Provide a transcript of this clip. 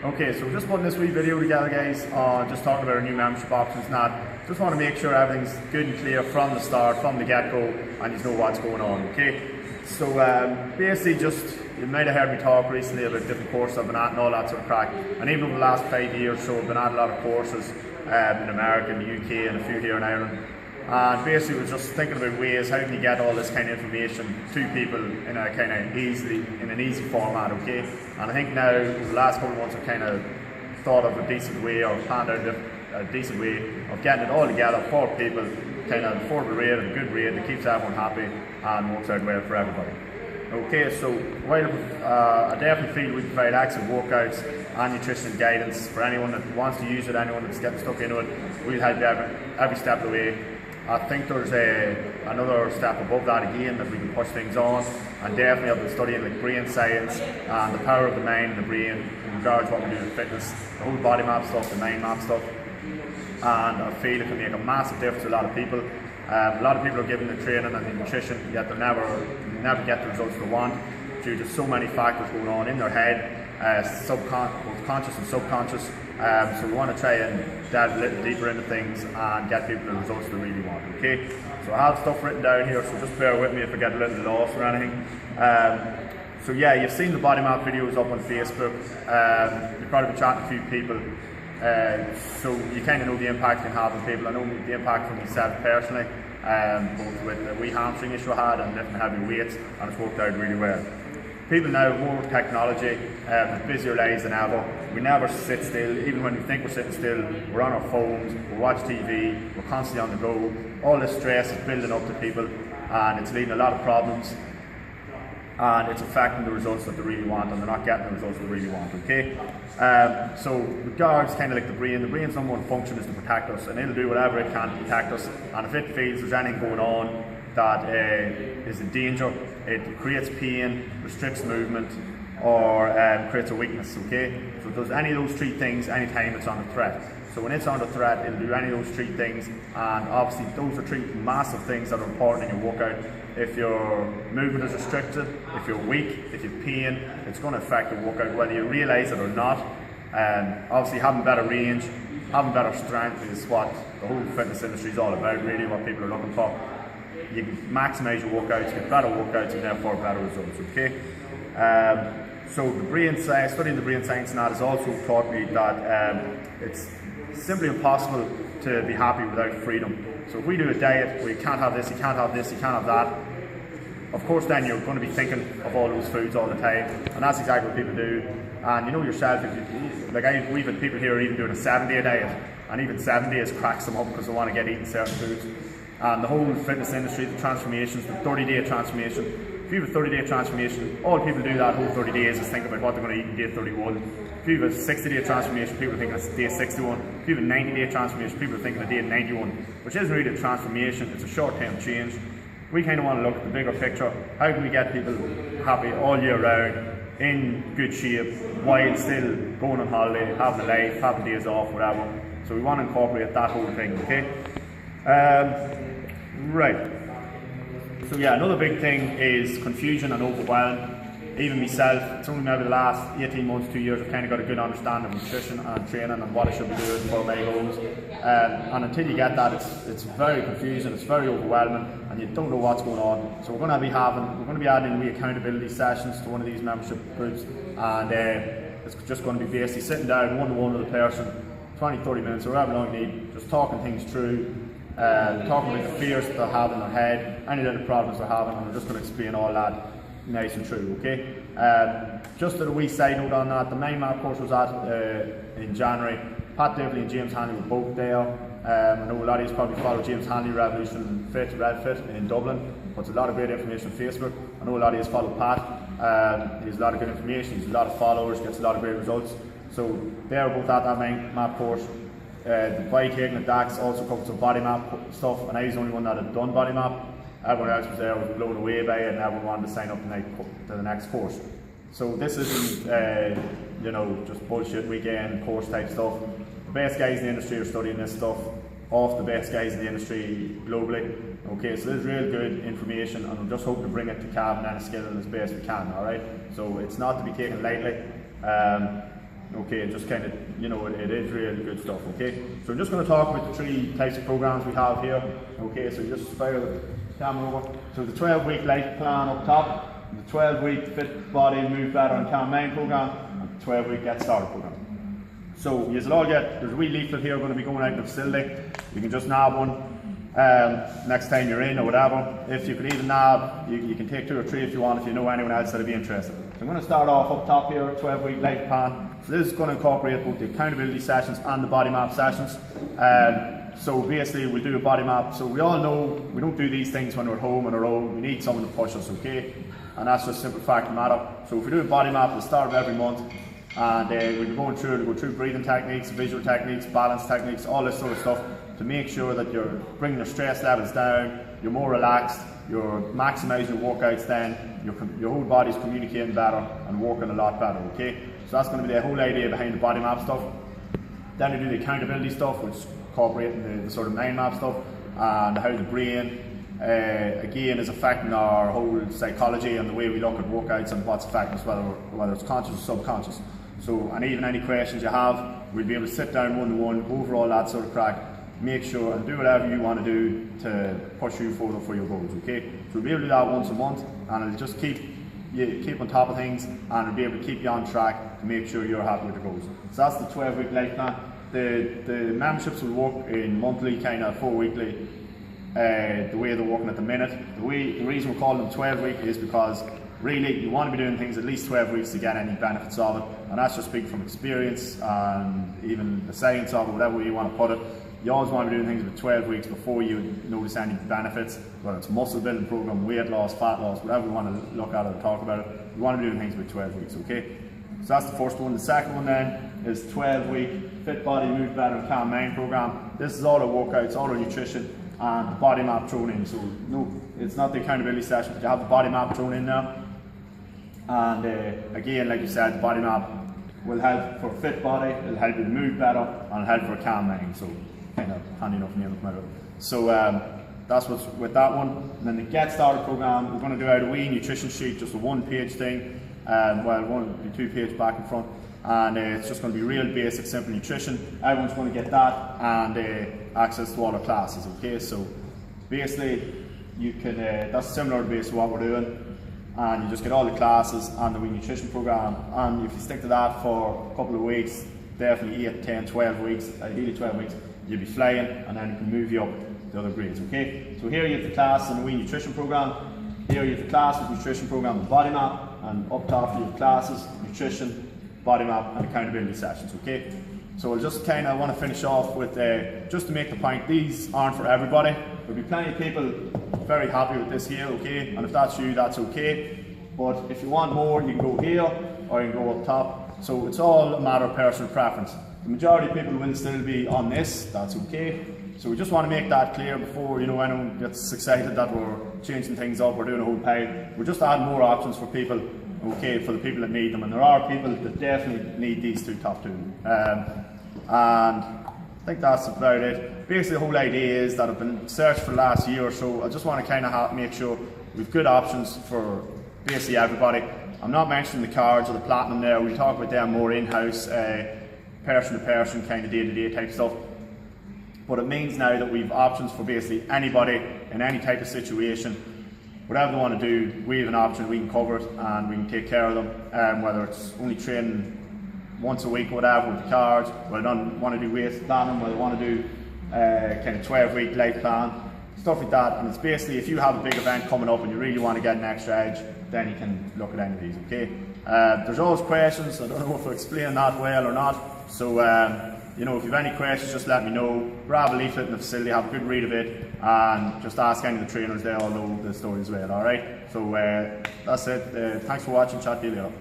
Okay, so just putting this wee video together, guys, on just talking about our new membership options. Just want to make sure everything's good and clear from the start, from the get-go, and you know what's going on, okay? So basically you might have heard me talk recently about different courses I've been at and all that sort of crack. And even over the last 5 years or so, I've been at a lot of courses in America, in the UK, and a few here in Ireland. And basically was just thinking about ways, how can you get all this kind of information to people in a kind of an easy format, okay? And I think now, over the last couple of months, I've kind of thought of a decent way, or planned out a decent way of getting it all together for people, kind of affordable rate and a good rate that keeps everyone happy and works out well for everybody. Okay, so while I definitely feel we provide excellent workouts and nutrition guidance for anyone that wants to use it, anyone that's getting stuck into it, we'll help you every step of the way. I think there's another step above that again that we can push things on, and definitely I've been studying like brain science and the power of the mind and the brain in regards to what we do in fitness, the whole body map stuff, the mind map stuff, and I feel it can make a massive difference to a lot of people. A lot of people are given the training and the nutrition, yet they'll never get the results they want due to so many factors going on in their head, both conscious and subconscious. So we want to try and delve a little deeper into things and get people the results they really want, okay? So I have stuff written down here, so just bear with me if I get a little lost or anything. So yeah, you've seen the body map videos up on Facebook. You've probably been chatting to a few people. So you kind of know the impact it can have on people. I know the impact for myself personally, both with the wee hamstring issue I had and lifting heavy weights, and it's worked out really well. People now have more technology, with busier lives than ever. We never sit still. Even when we think we're sitting still, we're on our phones, we watch TV, we're constantly on the go. All this stress is building up to people, and it's leading to a lot of problems, and it's affecting the results that they really want, and they're not getting the results they really want, okay? So regards kind of like the brain's number one function is to protect us, and it'll do whatever it can to protect us, and if it feels there's anything going on that is a danger, it creates pain, restricts movement, or creates a weakness, okay? So it does any of those three things anytime it's under threat. So when it's under threat, it'll do any of those three things, and obviously those are three massive things that are important in your workout. If your movement is restricted, if you're weak, if you have pain, it's going to affect the workout whether you realise it or not. Obviously having better range, having better strength is what the whole fitness industry is all about, really, what people are looking for. You can maximise your workouts, get better workouts, and therefore better results, okay? So the brain science, studying the brain science and that has also taught me that it's simply impossible to be happy without freedom. So if we do a diet where you can't have this, you can't have this, you can't have that, of course then you're going to be thinking of all those foods all the time, and that's exactly what people do. And you know yourself, we've had people here even doing a 7-day diet, and even 7 days cracks them up because they want to get eating certain foods. And the whole fitness industry, the transformations, the 30-day transformation. If you have a 30-day transformation, all people do that whole 30 days is think about what they're going to eat in day 31. If you have a 60-day transformation, people are thinking of day 61. If you have a 90-day transformation, people are thinking of day 91, which isn't really a transformation, it's a short-term change. We kind of want to look at the bigger picture. How can we get people happy all year round, in good shape, while still going on holiday, having a life, having days off, whatever. So we want to incorporate that whole thing, okay? Right. So yeah, another big thing is confusion and overwhelm. Even myself, it's only maybe the last 18 months, 2 years, I've kind of got a good understanding of nutrition and training and what I should be doing for my goals. And until you get that, it's very confusing, it's very overwhelming, and you don't know what's going on. So we're going to be adding accountability sessions to one of these membership groups, and it's just going to be basically sitting down one-to-one with a person, 20-30 minutes or however long you need, just talking things through. Talking about the fears that they have in their head, any little problems they're having, and we're just going to explain all that nice and true, okay? Just a wee side note on that, the mind map course was at in January. Pat Divley and James Hanley were both there. I know a lot of you probably follow James Hanley, Revolution Fit, RedFit in Dublin. Puts a lot of great information on Facebook. I know a lot of you follow Pat. He has a lot of good information, he has a lot of followers, gets a lot of great results. So they were both at that mind map course. The Viking and Dax also covered some body map stuff, and I was the only one that had done body map. Everyone else was there, was blown away by it, and everyone wanted to sign up to the next course. So this isn't, just bullshit weekend course type stuff. The best guys in the industry are studying this stuff off the best guys in the industry globally. Okay, so this is real good information, and I'm just hoping to bring it to Cavan and Enniskillen as best we can, alright? So it's not to be taken lightly. Okay, just kind of, you know, it is really good stuff, okay? So I'm just going to talk about the 3 types of programs we have here, okay? So just fire the camera over. So the 12-week life plan up top, the 12-week Fit Body, Move Better and Calm Mind program, and the 12-week Get Started program. So you'll all get, there's a wee leaflet here going to be going out in the facility. You can just nab one next time you're in or whatever. If you could even nab, you can take 2 or 3 if you want, if you know anyone else that'd be interested. So I'm going to start off up top here, 12-week life plan. So this is going to incorporate both the accountability sessions and the body map sessions. So basically we'll do a body map. So we all know we don't do these things when we're at home on our own. We need someone to push us, okay? And that's just a simple fact of the matter. So if we do a body map at the start of every month, and we'll be going through breathing techniques, visual techniques, balance techniques, all this sort of stuff to make sure that you're bringing your stress levels down, you're more relaxed, you're maximising your workouts then, your whole body's communicating better and working a lot better, okay? So that's going to be the whole idea behind the body map stuff. Then we do the accountability stuff, which is incorporating the sort of mind map stuff and how the brain again is affecting our whole psychology and the way we look at workouts and what's affecting us, whether it's conscious or subconscious. So, and even any questions you have, we'll be able to sit down one-to-one, go over all that sort of crack, make sure and do whatever you want to do to push you forward for your goals, okay? So we'll be able to do that once a month, and it'll just keep on top of things, and it'll be able to keep you on track to make sure you're happy with your goals. So that's the 12-week life plan. The memberships will work in monthly, kind of 4-weekly, the way they're working at the minute. The reason we're calling them 12-week is because really you want to be doing things at least 12 weeks to get any benefits of it, and that's just speaking from experience and even the science of it, whatever way you want to put it. You always want to be doing things for 12 weeks before you notice any benefits, whether it's muscle building program, weight loss, fat loss, whatever you want to look at it or talk about it. You want to be doing things for 12 weeks, okay? So that's the first one. The second one then is 12-week Fit Body, Move Better and Calm Mind program. This is all our workouts, all our nutrition and the body map thrown in. So no, it's not the accountability session, but you have the body map thrown in now. And again, like you said, the body map will help for a fit body, it'll help you to move better, and it'll help for a calm mind. So kind of handy enough name of matter. So that's what's with that one. And then the Get Started program, we're going to do out a wee nutrition sheet, just a 1-page thing. Well, 2-page back and front, and it's just going to be real basic, simple nutrition. Everyone's going to get that and access to all our classes. Okay, so basically you can that's similar to what we're doing. And you just get all the classes and the wee nutrition program, and if you stick to that for a couple of weeks, definitely 8, 10, 12 weeks, ideally 12 weeks, you'll be flying, and then it can move you up the other grades, okay? So here you have the class and the wee nutrition program, here you have the classes, nutrition program, and body map, and up top you have classes, nutrition, body map, and accountability sessions, okay? So I just kind of want to finish off with, just to make the point, these aren't for everybody. There'll be plenty of people very happy with this here, okay? And if that's you, that's okay. But if you want more, you can go here, or you can go up top. So it's all a matter of personal preference. The majority of people will still be on this, that's okay. So we just want to make that clear before, you know, anyone gets excited that we're changing things up, we're doing a whole pile. We're just adding more options for people, okay, for the people that need them. And there are people that definitely need these top two. And I think that's about it. Basically the whole idea is that I've been searching for the last year or so. I just want to kind of make sure we've good options for basically everybody. I'm not mentioning the cards or the platinum there. We talk about them more in-house, person to person, kind of day-to-day type stuff. But it means now that we've options for basically anybody in any type of situation. Whatever they want to do, we have an option, we can cover it and we can take care of them, whether it's only training once a week or whatever with the cards, whether they don't want to do weight planning, whether they want to do kind of 12-week life plan, stuff like that. And it's basically, if you have a big event coming up and you really want to get an extra edge, then you can look at any of these, okay? There's always questions. I don't know if I explain that well or not. So, you know, if you have any questions, just let me know. Grab a leaflet in the facility, have a good read of it, and just ask any of the trainers. They all know the story as well, alright? So, that's it. Thanks for watching. Chat to you later.